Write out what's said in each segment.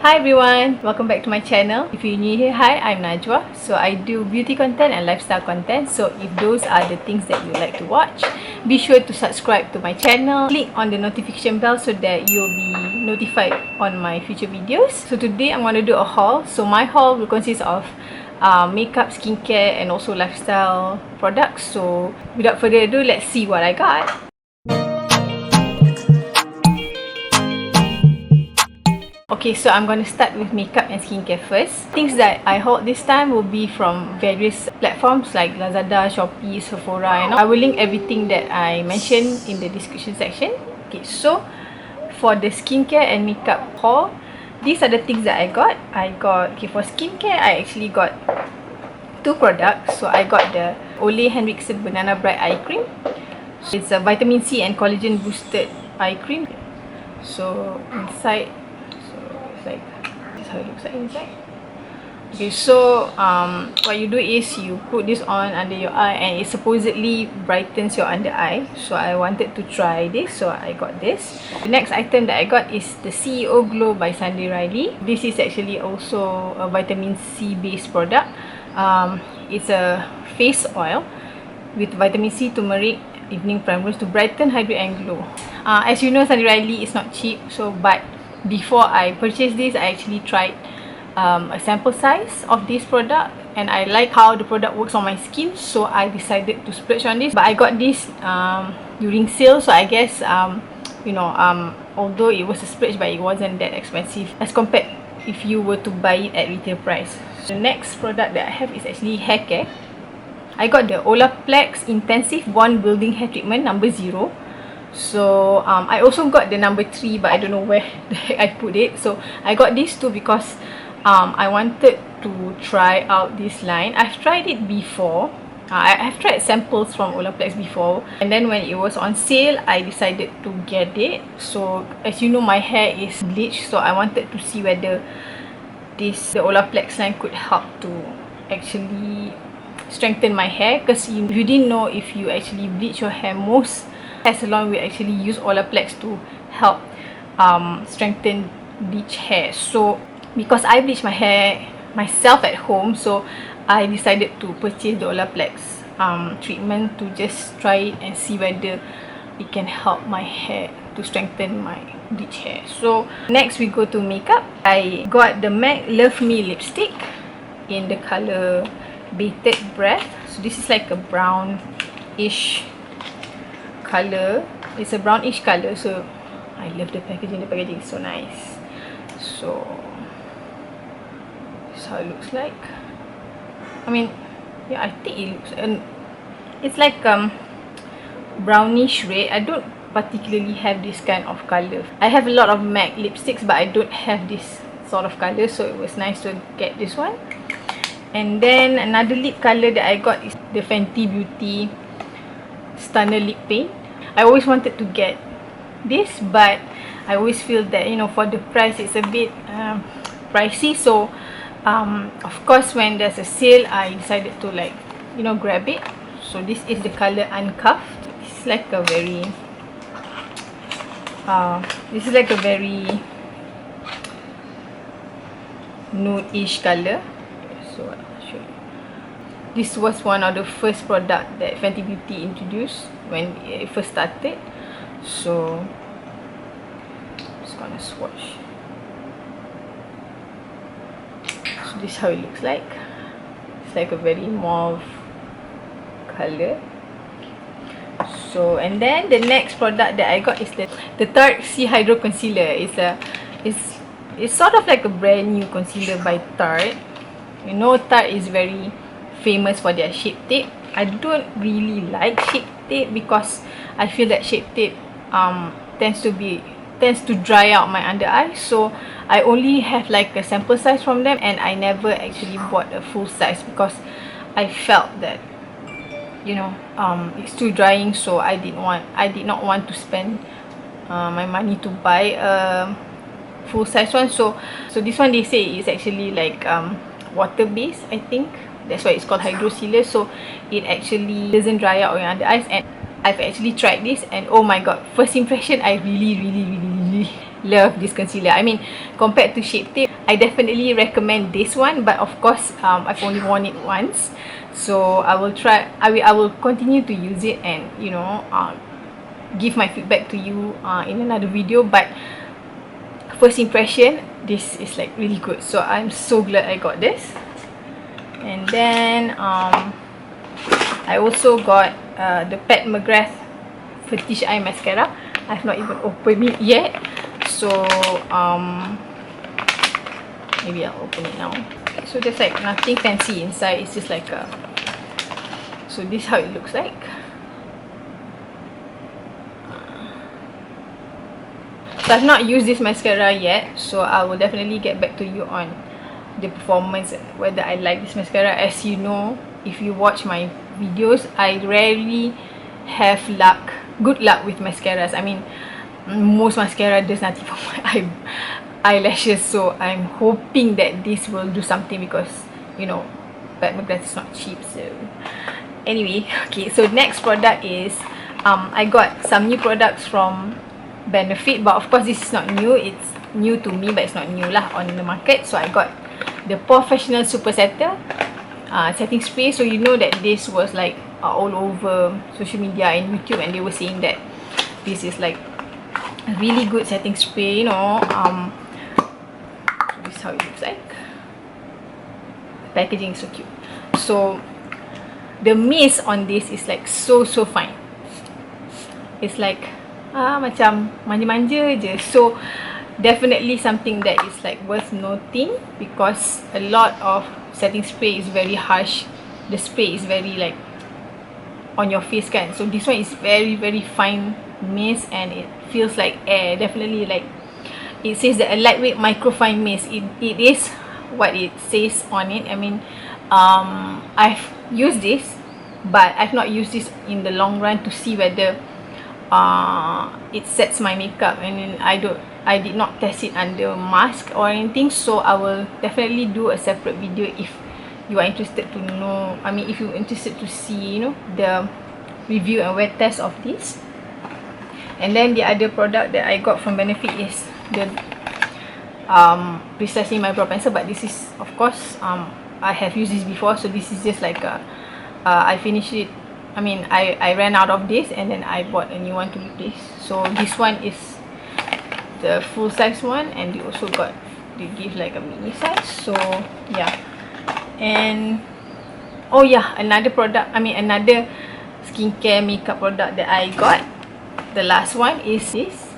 Hi everyone, welcome back to my channel. If you're new here, hi, I'm Najwa. So I do beauty content and lifestyle content. So if those are the things that you like to watch, be sure to subscribe to my channel. Click on the notification bell so that you'll be notified on my future videos. So today I'm going to do a haul. So my haul will consist of makeup, skincare and also lifestyle products. So without further ado, let's see what I got. Okay, so I'm going to start with makeup and skincare first. Things that I hauled this time will be from various platforms like Lazada, Shopee, Sephora, and all. I will link everything that I mentioned in the description section. Okay, so for the skincare and makeup haul, these are the things that I got. Okay, for skincare, I actually got two products. So I got the Ole Henriksen Banana Bright Eye Cream. So it's a vitamin C and collagen boosted eye cream. So inside, like this is how it looks like inside. Okay, so what you do is you put this on under your eye and it supposedly brightens your under eye. So I wanted to try this, so I got this. The next item that I got is the CEO Glow by Sunday Riley. This is actually also a vitamin C based product. It's a face oil with vitamin C, turmeric, evening primrose to brighten, hydrate and glow. As you know, Sunday Riley is not cheap, so but before I purchased this, I actually tried a sample size of this product and I like how the product works on my skin, so I decided to splurge on this. But I got this during sale, so I guess although it was a splurge, but it wasn't that expensive as compared if you were to buy it at retail price. The next product that I have is actually Haircare. I got the Olaplex Intensive Bond Building Hair Treatment number 0. So I also got the number 3, but I don't know where the heck I put it. So I got these two because I wanted to try out this line. I've tried it before. I've tried samples from Olaplex before, and then when it was on sale, I decided to get it. So as you know, my hair is bleached, so I wanted to see whether the Olaplex line could help to actually strengthen my hair. Because if you didn't know, if you actually bleach your hair, most hair salon will actually use Olaplex to help strengthen bleach hair. So because I bleach my hair myself at home, so I decided to purchase the Olaplex treatment to just try it and see whether it can help my hair to strengthen my bleach hair. So next we go to makeup. I got the MAC Love Me lipstick in the color Bated Breath. So this is like a brownish color. It's a brownish color, so I love the packaging. The packaging is so nice. So this is how it looks like. I mean, yeah, I think it looks it's like brownish red. I don't particularly have this kind of color. I have a lot of MAC lipsticks, but I don't have this sort of color, so it was nice to get this one. And then another lip color that I got is the Fenty Beauty Stunner Lip Paint. I always wanted to get this, but I always feel that, you know, for the price it's a bit pricey. So of course when there's a sale, I decided to, like, you know, grab it. So this is the color Uncuffed. It's like a very nude-ish color. So I'll show you. This was one of the first product that Fenty Beauty introduced when it first started. So I'm just gonna swatch. So this is how it looks like. It's like a very mauve color. So, and then the next product that I got is the Tarte C Hydro Concealer. It's sort of like a brand new concealer by Tarte. You know, Tarte is very famous for their Shape Tape. I don't really like Shape Tape because I feel that Shape Tape tends to dry out my under eye. So I only have like a sample size from them, and I never actually bought a full size because I felt that, you know, it's too drying. So I did not want to spend my money to buy a full size one. So this one, they say is actually like water based. I think that's why it's called hydro sealer. So it actually doesn't dry out your under eyes, and I've actually tried this, and oh my god, first impression, I really love this concealer. I mean, compared to Shape Tape, I definitely recommend this one, but of course I've only worn it once, so I will continue to use it, and you know, give my feedback to you in another video. But first impression, this is like really good, so I'm so glad I got this. And then I also got the Pat McGrath Fetish Eye Mascara. I've not even opened it yet, so maybe I'll open it now. So there's like nothing fancy inside, it's just like a, so this is how it looks like. So I've not used this mascara yet, so I will definitely get back to you on the performance, whether I like this mascara. As you know, if you watch my videos, I rarely have good luck with mascaras. I mean, most mascara does nothing for my eyelashes, so I'm hoping that this will do something, because you know, Pat McGrath is not cheap. So anyway, okay, so next product is I got some new products from Benefit, but of course this is not new, it's new to me, but it's not new lah on the market. So I got the Professional Super Setter setting spray. So you know that this was like all over social media and YouTube, and they were saying that this is like a really good setting spray, you know. This is how it looks like. Packaging is so cute. So the mist on this is like so fine. It's like macam manja-manja je. So definitely something that is like worth noting, because a lot of setting spray is very harsh. The spray is very like on your face kan. So this one is very fine mist, and it feels like air. Definitely, like it says that a lightweight microfine mist. It is what it says on it. I mean, I've used this, but I've not used this in the long run to see whether it sets my makeup, and then I did not test it under mask or anything. So I will definitely do a separate video if you are interested to know. I mean, if you're interested to see, you know, the review and wear test of this. And then the other product that I got from Benefit is the Precisely My Brow Pencil, but this is, of course, I have used this before, so this is just like a I finished it. I mean, I ran out of this, and then I bought a new one to replace. So this one is the full size one, and they also they give like a mini size. So yeah. And oh yeah, another skincare makeup product that I got, the last one is this.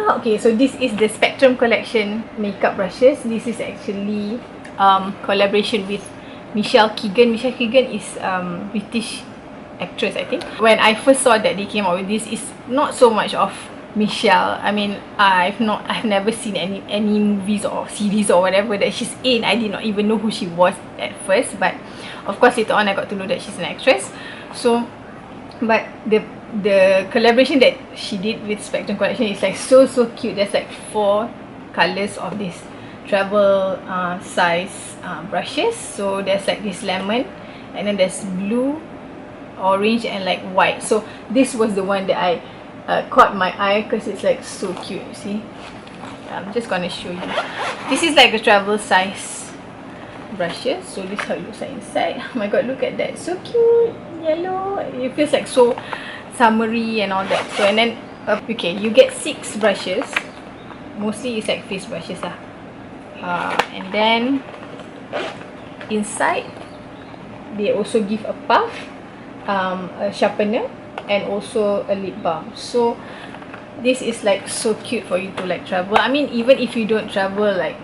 Okay, so this is the Spectrum Collection makeup brushes. This is actually collaboration with Michelle Keegan. Michelle Keegan is British actress, I think. When I first saw that they came out with this, it's not so much of Michelle. I mean, I've never seen any movies or series or whatever that she's in. I did not even know who she was at first, but of course later on I got to know that she's an actress. So, but the collaboration that she did with Spectrum Collection is like so cute. There's like 4 colors of this travel size brushes. So there's like this lemon, and then there's blue, orange, and like white. So this was the one that I caught my eye, because it's like so cute. You see, I'm just gonna show you. This is like a travel size brushes. So this is how it looks like inside. Oh my god, look at that, so cute, yellow. It feels like so summery and all that. So, and then okay, you get 6 brushes. Mostly it's like face brushes lah. And then inside they also give a puff, a sharpener, and also a lip balm. So this is like so cute for you to like travel. I mean, even if you don't travel like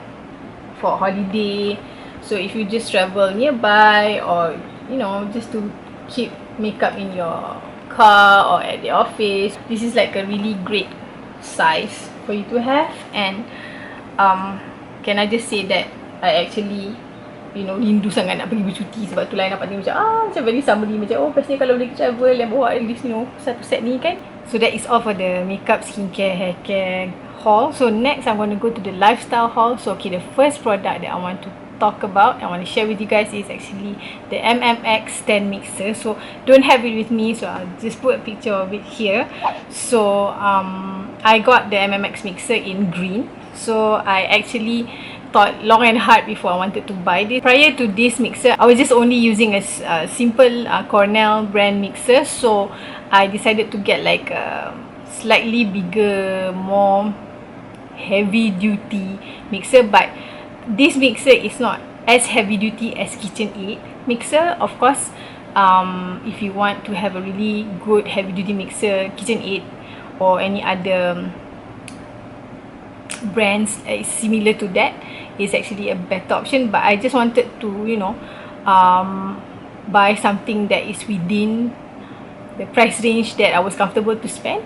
for holiday, so if you just travel nearby, or you know, just to keep makeup in your car or at the office, this is like a really great size for you to have. And can I just say that I actually, you know, rindu sangat nak pergi bercuti. Sebab tu lah nampak ni macam very summary, macam oh bestnya kalau boleh travel and bawa at least, you know, satu set ni kan. So that is all for the makeup, skincare, haircare haul. So next I'm going to go to the lifestyle haul. So okay, the first product that I want to talk about, I want to share with you guys, is actually the MMX stand mixer. So don't have it with me, so I'll just put a picture of it here. So I got the MMX mixer in green. So I actually thought long and hard before I wanted to buy this. Prior to this mixer, I was just only using a simple Cornell brand mixer. So I decided to get like a slightly bigger, more heavy duty mixer. But this mixer is not as heavy duty as KitchenAid mixer. Of course, if you want to have a really good heavy duty mixer, KitchenAid or any other brands similar to that is actually a better option. But I just wanted to, you know, buy something that is within the price range that I was comfortable to spend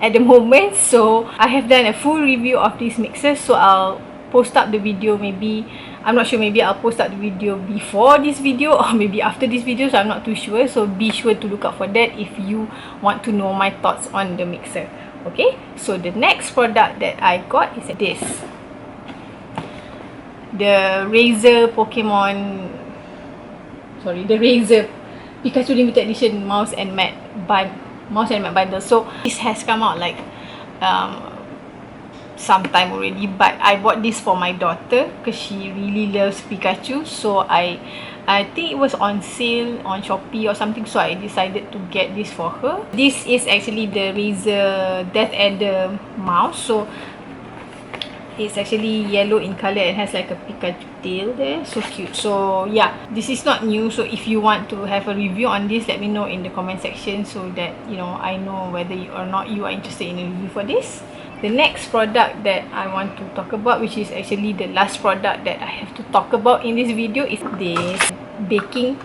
at the moment. So I have done a full review of this mixer, so I'll post up the video. Maybe, I'm not sure, maybe I'll post up the video before this video or maybe after this video, so I'm not too sure. So be sure to look out for that if you want to know my thoughts on the mixer. Okay, so the next product that I got is this, the Razer Pikachu limited edition mouse and mat bundle. So this has come out like some time already, but I bought this for my daughter because she really loves Pikachu. So I think it was on sale on Shopee or something, so I decided to get this for her. This is actually the Razer Death Adder mouse. So it's actually yellow in color and has like a Pikachu tail there. So cute. So yeah, this is not new. So if you want to have a review on this, let me know in the comment section so that, you know, I know whether you or not you are interested in a review for this. The next product that I want to talk about, which is actually the last product that I have to talk about in this video, is this baking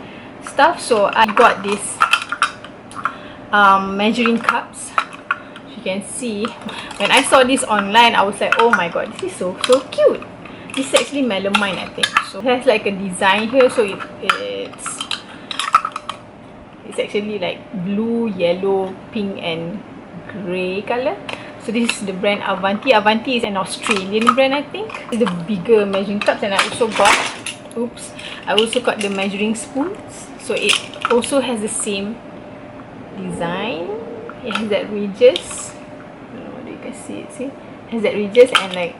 stuff. So I got this measuring cups. You can see, when I saw this online, I was like, oh my god, this is so cute. This is actually melamine, I think. So it has like a design here. So it's actually like blue, yellow, pink and grey color. So this is the brand Avanti. Avanti is an Australian brand, I think. It's the bigger measuring cups, and I also got the measuring spoons. So it also has the same design. It has that ridges. I don't know whether you can see it. See, it has that ridges and like,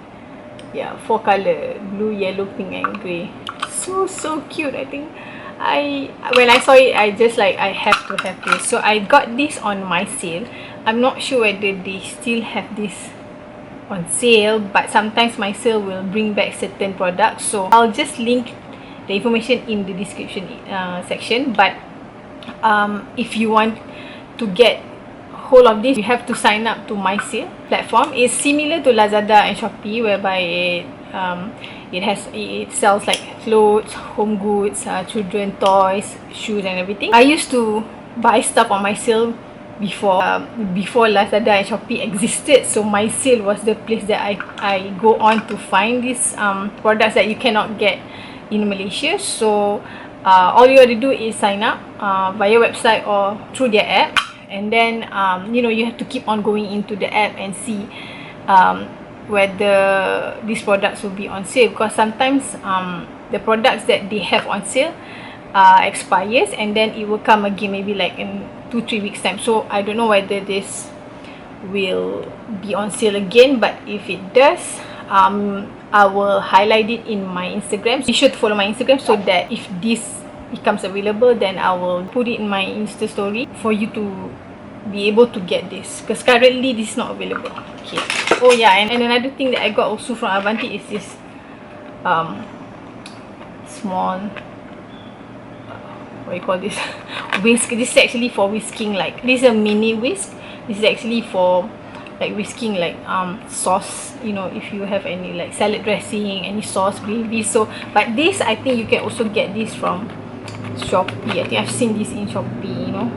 yeah, 4 color: blue, yellow, pink and grey. So cute. I think when I saw it, I just like, I have to have this. So I got this on my sale. I'm not sure whether they still have this on sale, but sometimes my sale will bring back certain products. So I'll just link the information in the description section. But if you want to get hold of this, you have to sign up to my sale platform. It's similar to Lazada and Shopee, whereby it sells like clothes, home goods, children toys, shoes and everything. I used to buy stuff on my sale before Lazada and Shopee existed. So my sale was the place that I go on to find these products that you cannot get in Malaysia. So all you have to do is sign up via website or through their app, and then you know, you have to keep on going into the app and see whether these products will be on sale, because sometimes the products that they have on sale expires, and then it will come again maybe like in 2-3 weeks time. So I don't know whether this will be on sale again, but if it does, I will highlight it in my Instagram. You should follow my Instagram so that if this becomes available, then I will put it in my Insta story for you to be able to get this, because currently this is not available. Okay. Oh yeah, and another thing that I got also from Avanti is this small, what do you call this, whisk. This is actually for whisking, like, this is a mini whisk. This is actually for like whisking like sauce, you know, if you have any like salad dressing, any sauce, gravy. So but this, I think you can also get this from Shopee. I think I've seen this in Shopee, you know,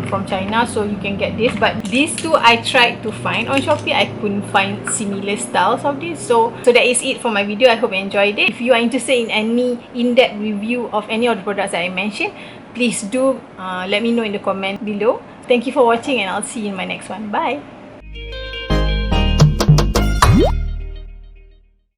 from China. So you can get this. But these two I tried to find on Shopee. I couldn't find similar styles of this. So that is it for my video. I hope you enjoyed it. If you are interested in any in-depth review of any of the products that I mentioned, please do let me know in the comment below. Thank you for watching, and I'll see you in my next one. Bye.